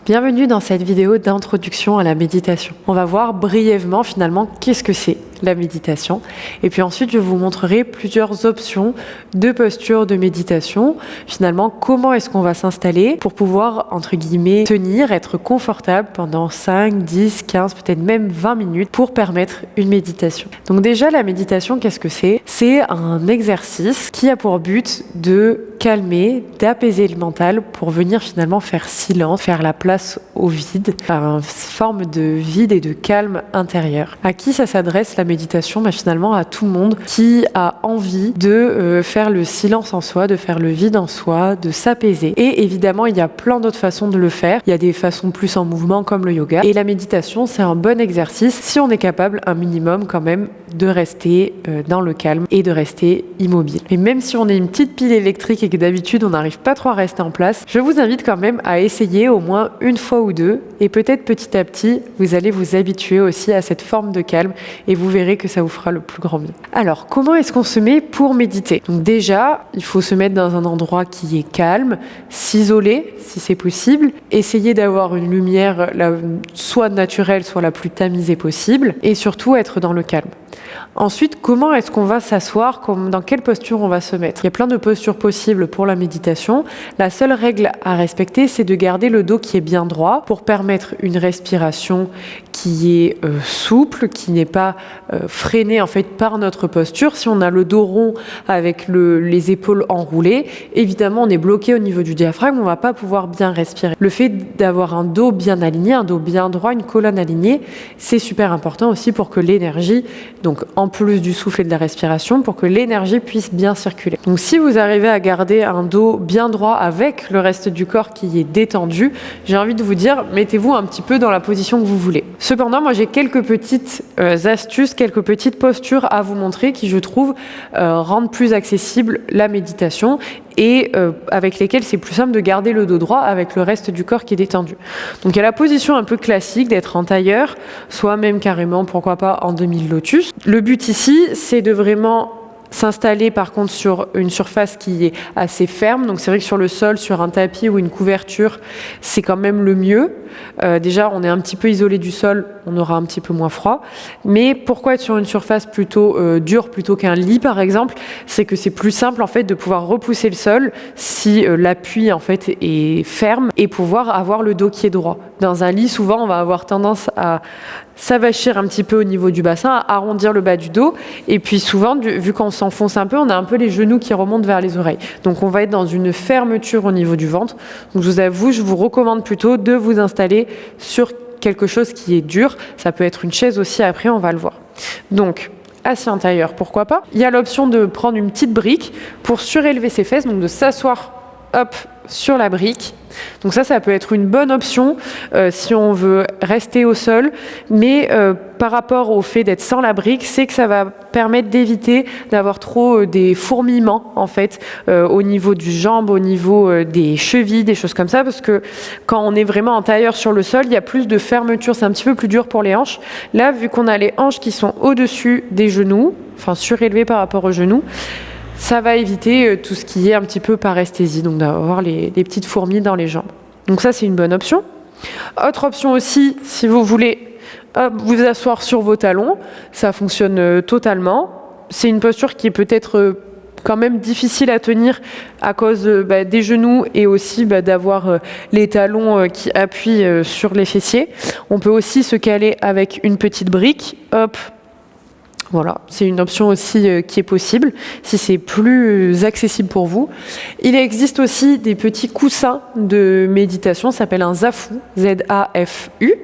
Bienvenue dans cette vidéo d'introduction à la méditation. On va voir brièvement finalement qu'est-ce que c'est la méditation et puis ensuite je vous montrerai plusieurs options de posture de méditation. Finalement, comment est-ce qu'on va s'installer pour pouvoir entre guillemets tenir, être confortable pendant 5, 10, 15, peut-être même 20 minutes pour permettre une méditation. Donc déjà la méditation, qu'est-ce que c'est? C'est un exercice qui a pour but de calmer, d'apaiser le mental pour venir finalement faire silence, faire la place au vide, par une forme de vide et de calme intérieur. À qui ça s'adresse la méditation? Finalement à tout le monde qui a envie de faire le silence en soi, de faire le vide en soi, de s'apaiser. Et évidemment, il y a plein d'autres façons de le faire. Il y a des façons plus en mouvement comme le yoga. Et la méditation, c'est un bon exercice si on est capable un minimum quand même de rester dans le calme et de rester immobile. Et même si on est une petite pile électrique et que d'habitude on n'arrive pas trop à rester en place, je vous invite quand même à essayer au moins une fois ou deux et peut-être petit à petit vous allez vous habituer aussi à cette forme de calme et vous verrez que ça vous fera le plus grand bien. Alors comment est-ce qu'on se met pour méditer? Donc déjà il faut se mettre dans un endroit qui est calme, s'isoler si c'est possible, essayer d'avoir une lumière soit naturelle soit la plus tamisée possible et surtout être dans le calme. Ensuite, comment est-ce qu'on va s'asseoir? Dans quelle posture on va se mettre? Il y a plein de postures possibles pour la méditation. La seule règle à respecter, c'est de garder le dos qui est bien droit pour permettre une respiration qui est souple, qui n'est pas freinée en fait par notre posture. Si on a le dos rond avec les épaules enroulées, évidemment on est bloqué au niveau du diaphragme, on ne va pas pouvoir bien respirer. Le fait d'avoir un dos bien aligné, un dos bien droit, une colonne alignée, c'est super important aussi pour que l'énergie, donc en plus du souffle et de la respiration, pour que l'énergie puisse bien circuler. Donc si vous arrivez à garder un dos bien droit avec le reste du corps qui est détendu, j'ai envie de vous dire, mettez-vous un petit peu dans la position que vous voulez. Cependant, moi j'ai quelques petites astuces, quelques petites postures à vous montrer qui je trouve rendent plus accessible la méditation et avec lesquelles c'est plus simple de garder le dos droit avec le reste du corps qui est détendu. Donc il y a la position un peu classique d'être en tailleur, soit même carrément, pourquoi pas, en demi-lotus. Le but ici, c'est de vraiment s'installer par contre sur une surface qui est assez ferme. Donc c'est vrai que sur le sol, sur un tapis ou une couverture, c'est quand même le mieux. Déjà, on est un petit peu isolé du sol, on aura un petit peu moins froid. Mais pourquoi être sur une surface plutôt dure plutôt qu'un lit par exemple? C'est que c'est plus simple en fait de pouvoir repousser le sol si l'appui en fait est ferme et pouvoir avoir le dos qui est droit. Dans un lit, souvent, on va avoir tendance à s'avachir un petit peu au niveau du bassin, à arrondir le bas du dos. Et puis souvent, vu qu'on s'enfonce un peu, on a un peu les genoux qui remontent vers les oreilles. Donc on va être dans une fermeture au niveau du ventre. Donc je vous avoue, je vous recommande plutôt de vous installer sur quelque chose qui est dur. Ça peut être une chaise aussi, après on va le voir. Donc assis en tailleur, pourquoi pas. Il y a l'option de prendre une petite brique pour surélever ses fesses, donc de s'asseoir sur la brique. Donc ça peut être une bonne option si on veut rester au sol, mais par rapport au fait d'être sans la brique, c'est que ça va permettre d'éviter d'avoir trop des fourmillements en fait au niveau du jambe, au niveau des chevilles, des choses comme ça, parce que quand on est vraiment en tailleur sur le sol, il y a plus de fermeture, c'est un petit peu plus dur pour les hanches. Là, vu qu'on a les hanches qui sont au-dessus des genoux, enfin surélevées par rapport aux genoux, ça va éviter tout ce qui est un petit peu paresthésie, donc d'avoir les petites fourmis dans les jambes. Donc ça, c'est une bonne option. Autre option aussi, si vous voulez vous asseoir sur vos talons, ça fonctionne totalement. C'est une posture qui est peut-être quand même difficile à tenir à cause des genoux et aussi d'avoir les talons qui appuient sur les fessiers. On peut aussi se caler avec une petite brique, voilà, c'est une option aussi qui est possible, si c'est plus accessible pour vous. Il existe aussi des petits coussins de méditation, ça s'appelle un Zafu, Z-A-F-U,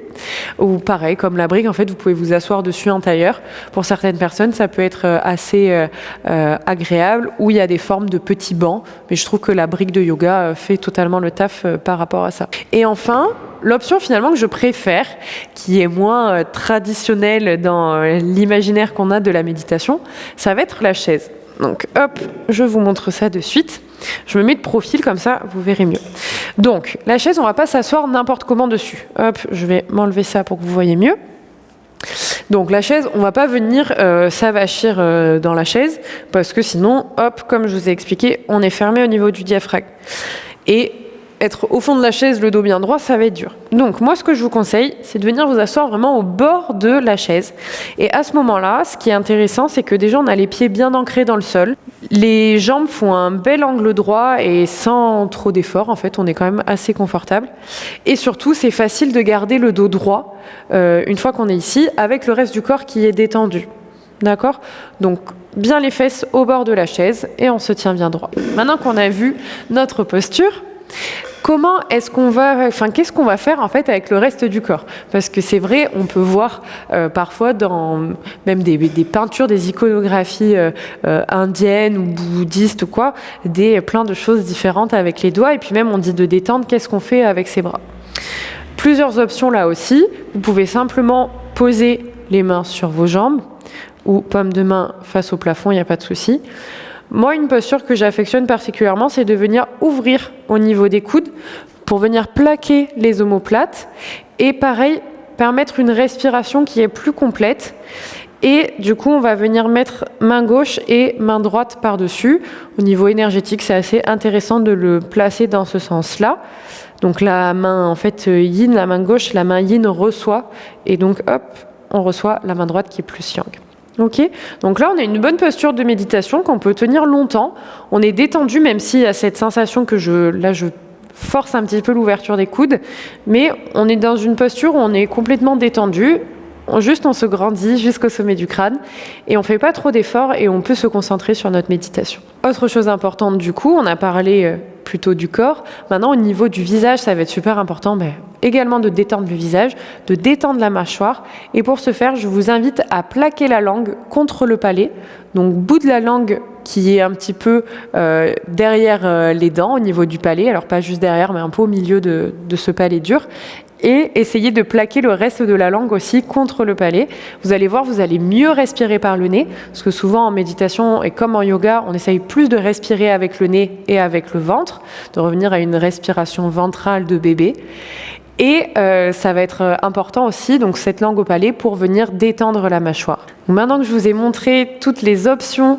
ou pareil, comme la brique, en fait, vous pouvez vous asseoir dessus en tailleur. Pour certaines personnes, ça peut être assez agréable, où il y a des formes de petits bancs, mais je trouve que la brique de yoga fait totalement le taf par rapport à ça. Et enfin, l'option finalement que je préfère, qui est moins traditionnelle dans l'imaginaire qu'on a de la méditation, ça va être la chaise. Donc hop, je vous montre ça de suite. Je me mets de profil comme ça, vous verrez mieux. Donc la chaise, on ne va pas s'asseoir n'importe comment dessus. Hop, je vais m'enlever ça pour que vous voyez mieux. Donc la chaise, on ne va pas venir s'avachir dans la chaise parce que sinon, hop, comme je vous ai expliqué, on est fermé au niveau du diaphragme. Et être au fond de la chaise, le dos bien droit, ça va être dur. Donc moi, ce que je vous conseille, c'est de venir vous asseoir vraiment au bord de la chaise. Et à ce moment-là, ce qui est intéressant, c'est que déjà, on a les pieds bien ancrés dans le sol. Les jambes font un bel angle droit et sans trop d'effort, en fait, on est quand même assez confortable. Et surtout, c'est facile de garder le dos droit une fois qu'on est ici, avec le reste du corps qui est détendu. D'accord? Donc, bien les fesses au bord de la chaise et on se tient bien droit. Maintenant qu'on a vu notre posture, qu'est-ce qu'on va faire en fait avec le reste du corps? Parce que c'est vrai, on peut voir parfois dans même des peintures, des iconographies indiennes ou bouddhistes ou quoi, plein de choses différentes avec les doigts. Et puis même on dit de détendre, qu'est-ce qu'on fait avec ses bras? Plusieurs options là aussi. Vous pouvez simplement poser les mains sur vos jambes ou paume de main face au plafond, il n'y a pas de souci. Moi, une posture que j'affectionne particulièrement, c'est de venir ouvrir au niveau des coudes pour venir plaquer les omoplates et pareil, permettre une respiration qui est plus complète. Et du coup, on va venir mettre main gauche et main droite par-dessus. Au niveau énergétique, c'est assez intéressant de le placer dans ce sens-là. Donc la main, en fait, yin, la main gauche, la main yin reçoit. Et donc, hop, on reçoit la main droite qui est plus yang. Ok, donc là on a une bonne posture de méditation qu'on peut tenir longtemps. On est détendu, même s'il y a cette sensation que je force un petit peu l'ouverture des coudes, mais on est dans une posture où on est complètement détendu. On se grandit jusqu'au sommet du crâne et on fait pas trop d'efforts et on peut se concentrer sur notre méditation. Autre chose importante du coup, on a parlé plutôt du corps. Maintenant au niveau du visage, ça va être super important également de détendre le visage, de détendre la mâchoire. Et pour ce faire, je vous invite à plaquer la langue contre le palais. Donc bout de la langue qui est un petit peu derrière les dents au niveau du palais. Alors pas juste derrière, mais un peu au milieu de ce palais dur. Et essayez de plaquer le reste de la langue aussi contre le palais. Vous allez voir, vous allez mieux respirer par le nez, parce que souvent en méditation et comme en yoga, on essaye plus de respirer avec le nez et avec le ventre, de revenir à une respiration ventrale de bébé. Et ça va être important aussi, donc cette langue au palais, pour venir détendre la mâchoire. Donc maintenant que je vous ai montré toutes les options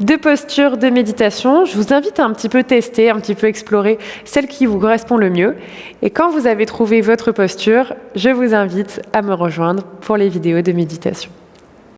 de posture de méditation, je vous invite à un petit peu tester, un petit peu explorer celle qui vous correspond le mieux. Et quand vous avez trouvé votre posture, je vous invite à me rejoindre pour les vidéos de méditation.